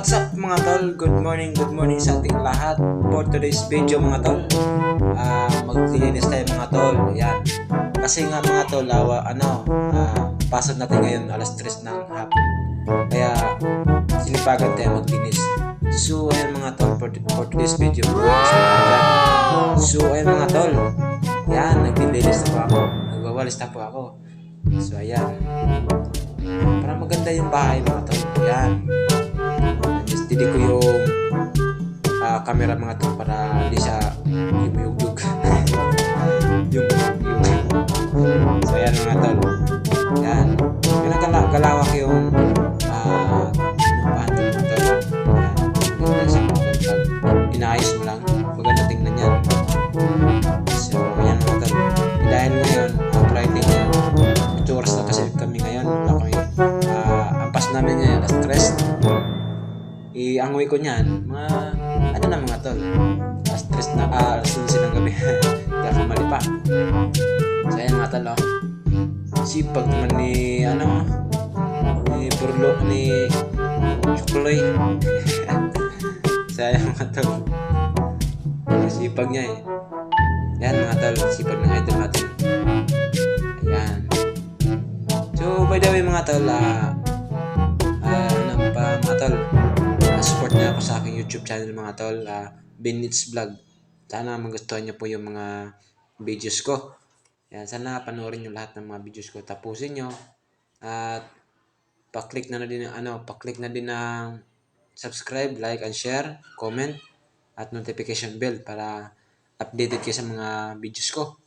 What's up mga tol? Good morning sa ating lahat. For today's video mga tol, maglilinis tayo mga tol. Yan. Kasi nga mga tol, pasok natin ngayon alas 3 ng hapon. Kaya sinipagan tayo maglinis. So ayan mga tol, for today's video, so ayan mga tol, yan, naglilinis na po ako. Nagwawalis na po ako. So ayan, para maganda yung bahay mga tol. Yan. Just dili ko yung camera mga tol para di siya yumuyugdug. yung So ayan mga tol. Yan. Galawak yung paano mga tol. Yan. Inaayos mo lang. Maganda tingnan yan. So ayan mga tol. Dahil ngayon, Friday ngayon, 2 oras na kasi kami ngayon. Ampas namin ngayon, alas 3. Iangwi ko niyan, mga tol, alas 3 na, alas 11 ng gabi. Hindi ako mali pa. So ayan mga tol, sipag naman ni Burlo, ni Chukloy. So ayan mga tol, sipag niya eh. Yan mga tol, sipag ng idol natin. Ayan. So by the way mga tol, mga tol, support niyo ako sa aking YouTube channel mga tol, Binits Vlog. Sana magustuhan niyo po yung mga videos ko. Yan, sana panoorin niyo lahat ng mga videos ko. Tapusin niyo at pa-click na din ng subscribe, like and share, comment at notification bell para updated kayo sa mga videos ko.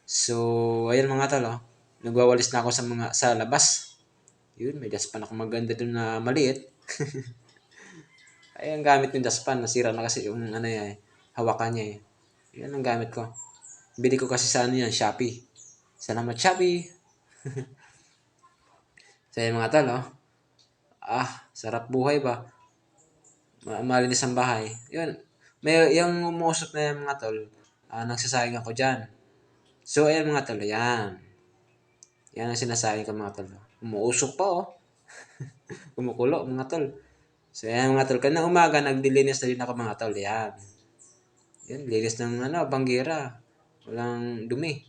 So, ayun mga tol, nagwawalis na ako sa labas. Yun, may daspan ako maganda dun na maliit. Ay, ang gamit yung daspan, nasira na kasi yung hawakan niya eh. Yan ang gamit ko. Bili ko kasi sa Shopee. Salamat Shopee. So yan mga tol, sarap buhay ba? Malinis ang bahay. Yun, may yung umusok na yung mga tol, nagsasayang ako dyan. So ayan mga tol, yan. Yan ang sinasayang ko mga tol. Umuusok pa Kumukulo mga tol. So yan mga tol, kanina umaga nagdilinis na din ako mga tol. Yan. Yan, linis ng banggira. Walang dumi.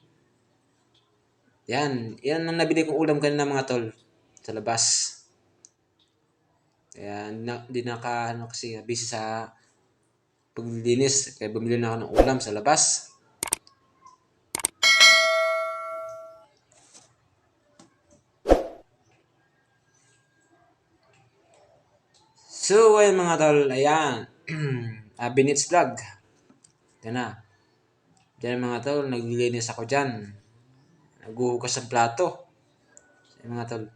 Yan. Yan ang nabili kong ulam kanina mga tol. Sa labas. Yan, di kasi busy sa paglilinis. Kaya bumili na ako ng ulam sa labas. So, ayun mga tol, ayan. Binits Vlog. Yan na. Diyan mga tol, naglilinis ako dyan. Naghuhugas ng plato. Ayun mga tol.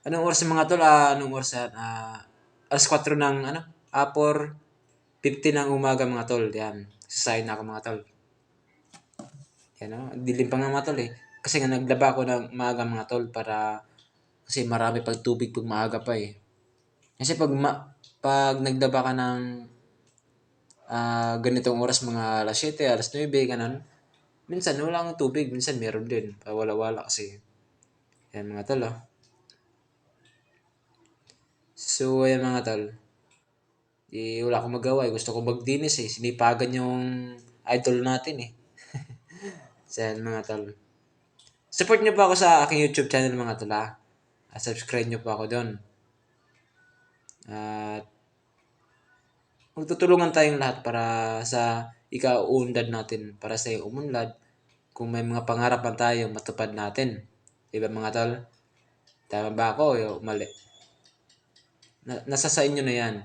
Anong oras mga tol? Anong oras yan? Alas 4 ng 4:50 ng umaga mga tol. Yan. Sasayin na ako mga tol. Yan dilim pa nga mga tol eh. Kasi nga naglaba ako ng maaga mga tol kasi marami pag tubig pag maaga pa eh. Kasi pag nagdaba ka ng ganitong oras, mga alas 7, alas 9, ganun, minsan wala kang tubig, minsan meron din. Wala-wala kasi. Yan mga tol, So, ayan mga tol. Wala akong magawa eh. Gusto ko magdinis eh. Sinipagan yung idol natin eh. So, ayan mga tol. Support nyo po ako sa aking YouTube channel mga tol subscribe nyo po ako doon. At magtutulungan tayong lahat para sa ika-uunlad natin, para sa umunlad. Kung may mga pangarapan tayo, matupad natin. Diba mga tol? Tama ba ako o mali? Nasa sa inyo na yan.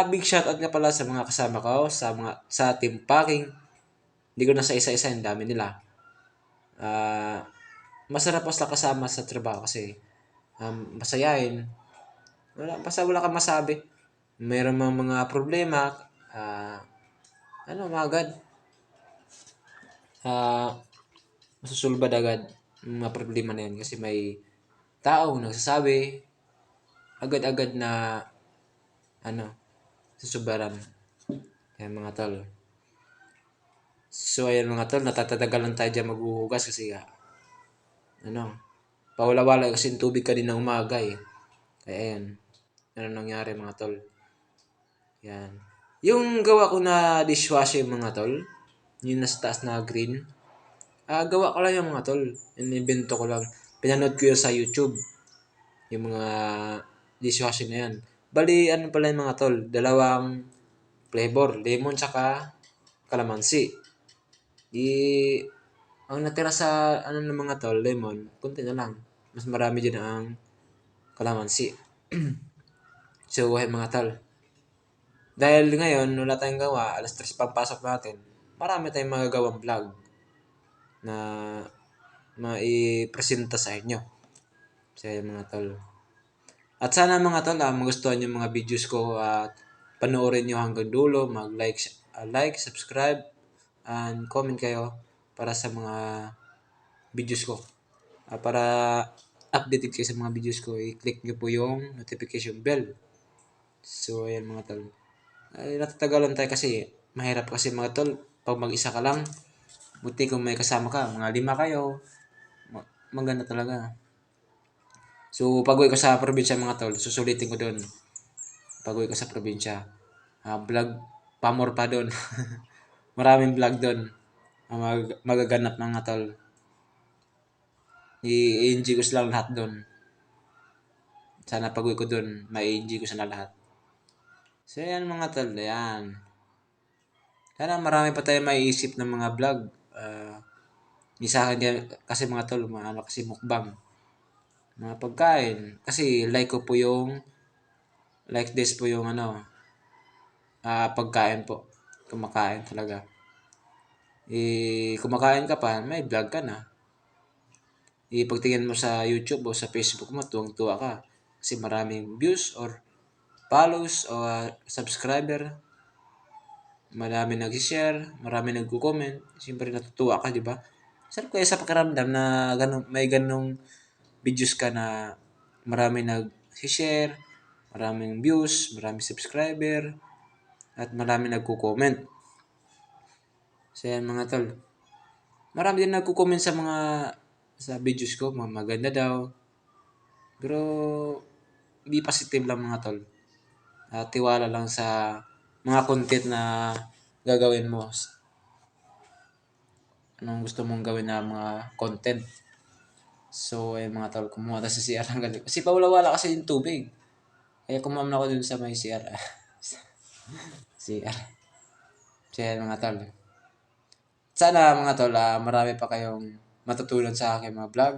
Big shoutout nga pala sa mga kasama ko, sa team packing. Hindi ko na sa isa-isa, yung dami nila. Masarap pa sila kasama sa trabaho kasi masayain. Basta wala kang masabi. Mayroon mga problema, agad. Masusulbad agad yung mga problema na yan kasi may tao nagsasabi agad-agad na susubaran. Ayan mga tol. So ayan mga tol, natatagalan tayo dyan maghuhugas kasi pawala-wala kasi yung tubig kanina umaga eh. Kaya ayan. Ano nangyari mga tol? Yan. Yung gawa ko na dishwasher mga tol, yung nasa taas na green, gawa ko lang yung mga tol. Inibento ko lang. Pinanood ko yun sa YouTube. Yung mga dishwasher na yan. Bali, ano pala yung mga tol? Dalawang flavor. Lemon saka kalamansi. Di, ang natira sa ano ng mga tol, lemon, kunti na lang. Mas marami dyan ang kalamansi. So, ay mga tol. Dahil ngayon, wala tayong gawa, alas 3 pagpasok natin, marami tayong magagawang vlog na maipresenta sa inyo. So, yung mga tol. At sana mga tol, magustuhan yung mga videos ko at panoorin nyo hanggang dulo, like, subscribe, and comment kayo para sa mga videos ko. Para updated kayo sa mga videos ko, i-click nyo po yung notification bell. So, ayan mga tol. Ay, natatagalan tayo kasi mahirap kasi mga tol, pag mag-isa ka lang, buti kung may kasama ka, mga 5 kayo, maganda talaga. So, pag-uwi ko sa probinsya mga tol, susulitin ko doon. Pag-uwi ko sa probinsya, vlog, pamor pa doon. Maraming vlog doon. Magaganap mga tol. I-enjoy ko silang lahat doon. Sana pag-uwi ko doon, ma-enjoy ko sana lahat. So, yan mga tol, yan. Sana marami pa tayong maiisip ng mga vlog. Sa akin yan, kasi mga tol, ano kasi mukbang. Mga pagkain. Kasi like ko po yung, like this po yung ano, pagkain po. Kumakain talaga. Kumakain ka pa, may vlog ka na. Pagtingin mo sa YouTube o sa Facebook mo, tuwang-tuwa ka. Kasi maraming views or follows o subscriber. Marami nag-share, marami nagko-comment. Siyempre natutuwa ka, di ba? Sarap kaya sa pakiramdam na may ganong videos ka na marami nag-share, maraming views, maraming subscriber, at marami nagko-comment. So yan mga tol. Marami din nagko-comment sa videos ko, mga maganda daw. Pero hindi positive lang mga tol. Tiwala lang sa mga content na gagawin mo. Anong gusto mong gawin na mga content. So, ay mga tol, kumuha tayo sa CR ng galing. Kasi pawala-wala kasi yung tubig. Kaya kumamon ako dun sa may CR. CR. So, yan mga tol. Sana mga tol, marami pa kayong matutunan sa aking mga vlog.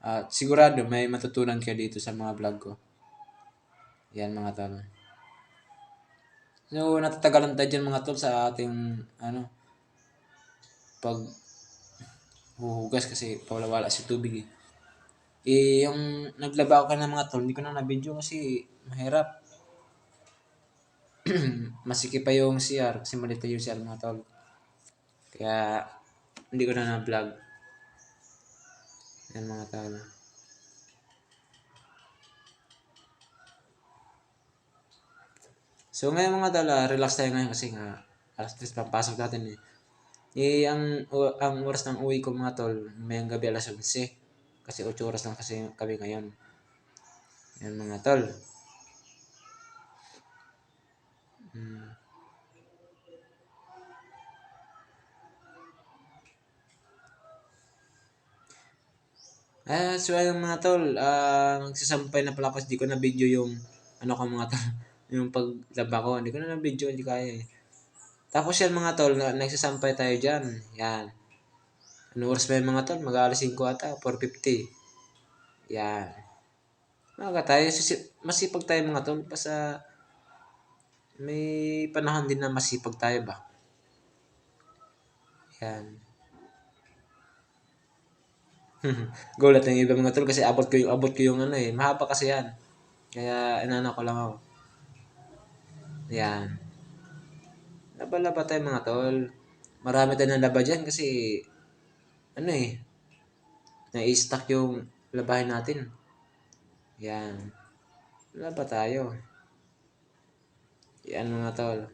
At sigurado may matutunan kayo dito sa mga vlog ko. Yan mga tol. So, natatagalan tayo dyan mga tol sa ating pag huhugas kasi pawala-wala si tubig eh. Yung naglaba ako ng mga tol, hindi ko na na-video kasi mahirap. Masikip pa yung CR kasi malito yung CR mga tol. Kaya hindi ko na na-vlog. Yan mga tol. So ngayon mga tol, relax tayo ngayon kasi nga alas 3 papasok natin eh. Ang oras ng uwi ko mga tol, mayang gabi alas 11. Kasi 8 oras lang kasi kami ngayon. Yan mga tol. So ayun mga tol, nagsasampay na pala kasi di ko na video yung ano ka mga tol, yung paglaba ko, hindi ko na video, hindi kaya eh. Tapos yan mga tol, nagsasampay tayo dyan, yan. Ano oras ba yung mga tol? Mag-aalas 5 ata, 4:50. Yan. Maga tayo, masipag tayo mga tol, basta may panahon din na masipag tayo ba? Yan. Gulat ng iba mga tol kasi abot ko yung ano eh, mahaba kasi yan. Kaya inano ko lang ako. Yan. Laba-laba tayo mga tol. Marami tayong laba dyan kasi ano eh, na-stack yung labahin natin. Yan. Laba tayo. Yan mga tol.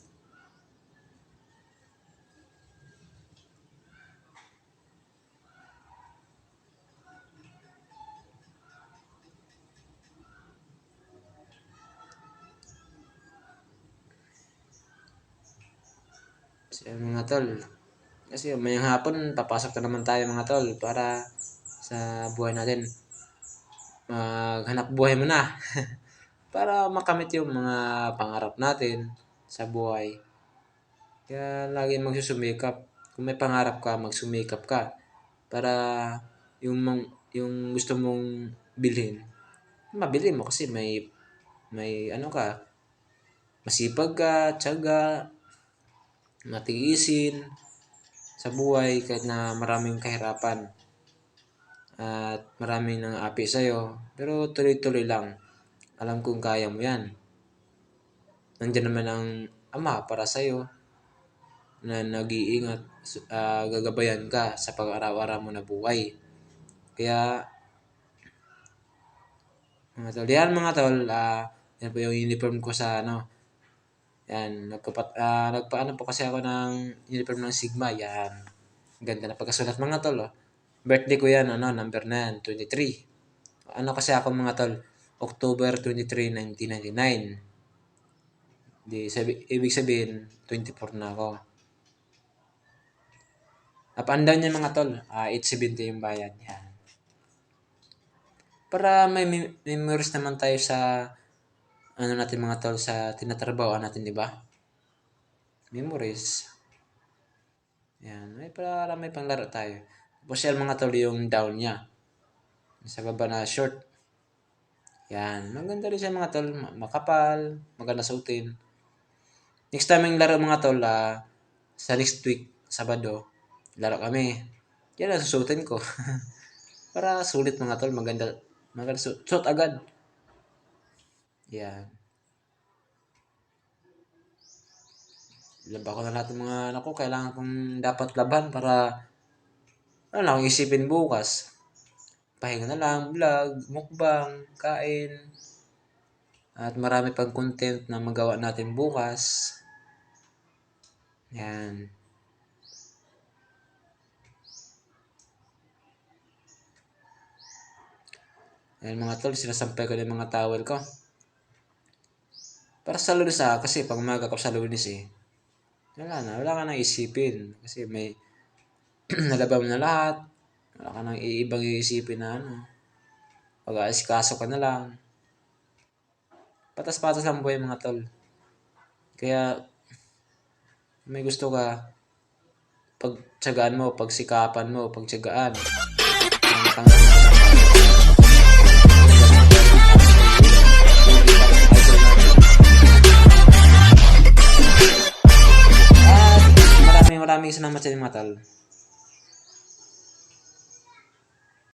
So, mga tol, kasi mayang hapon, papasok na naman tayo mga tol para sa buhay natin. Maghanap buhay muna para makamit yung mga pangarap natin sa buhay. Kaya lagi magsusumikap. Kung may pangarap ka, magsumikap ka para yung gusto mong bilhin, mabili mo kasi may ano ka, masipag ka, tiyaga, matiisin sa buhay kahit na maraming kahirapan at maraming nang api sa'yo. Pero tuloy-tuloy lang. Alam kong kaya mo yan. Nandiyan naman ang Ama para sa'yo na nag-iingat, gagabayan ka sa pag-araw-araw mo na buhay. Kaya, mga tol, yan po yung uniform ko sa yan, nagpaano po kasi ako ng uniform ng Sigma, yan. Ganda na pagkasulat mga tol, Birthday ko yan, number na yan, 23. Ano kasi ako mga tol, October 23, 1999. Ibig sabihin, 24 na ako. Up and down yan mga tol. 870 yung bayad. Yan. Para may memories naman tayo sa natin mga tol sa tinatrabahoan natin, di ba? Memories. Yan. Para may panglaro tayo. Tapos yan mga tol yung down niya. Sa baba na short. Yan. Maganda rin siya mga tol. Makapal. Maganda suotin. Next time yung laro mga tol, sa next week, Sabado, laro kami. Yan ang susuotin ko. Para sulit mga tol, maganda suot agad. Yan. Laba ko na lahat ng mga anak ko. Kailangan kong dapat laban para akong isipin bukas. Pahinga na lang, vlog, mukbang, kain. At marami pang content na magawa natin bukas. Yan. Ayan mga tol, sinasampay ko na yung mga towel ko. Para sa Lunes kasi pag umaga ko sa Lunes wala ka nang isipin. Kasi may nalaba mo na lahat. Wala ka nang ibang iisipin na pag-aasikaso ka na lang. Patas-patas lang buhay mga tol. Kaya may gusto ka, pagtsagaan mo, pagsikapan mo, pagtsagaan. Maraming salamat sa inyo mga tol.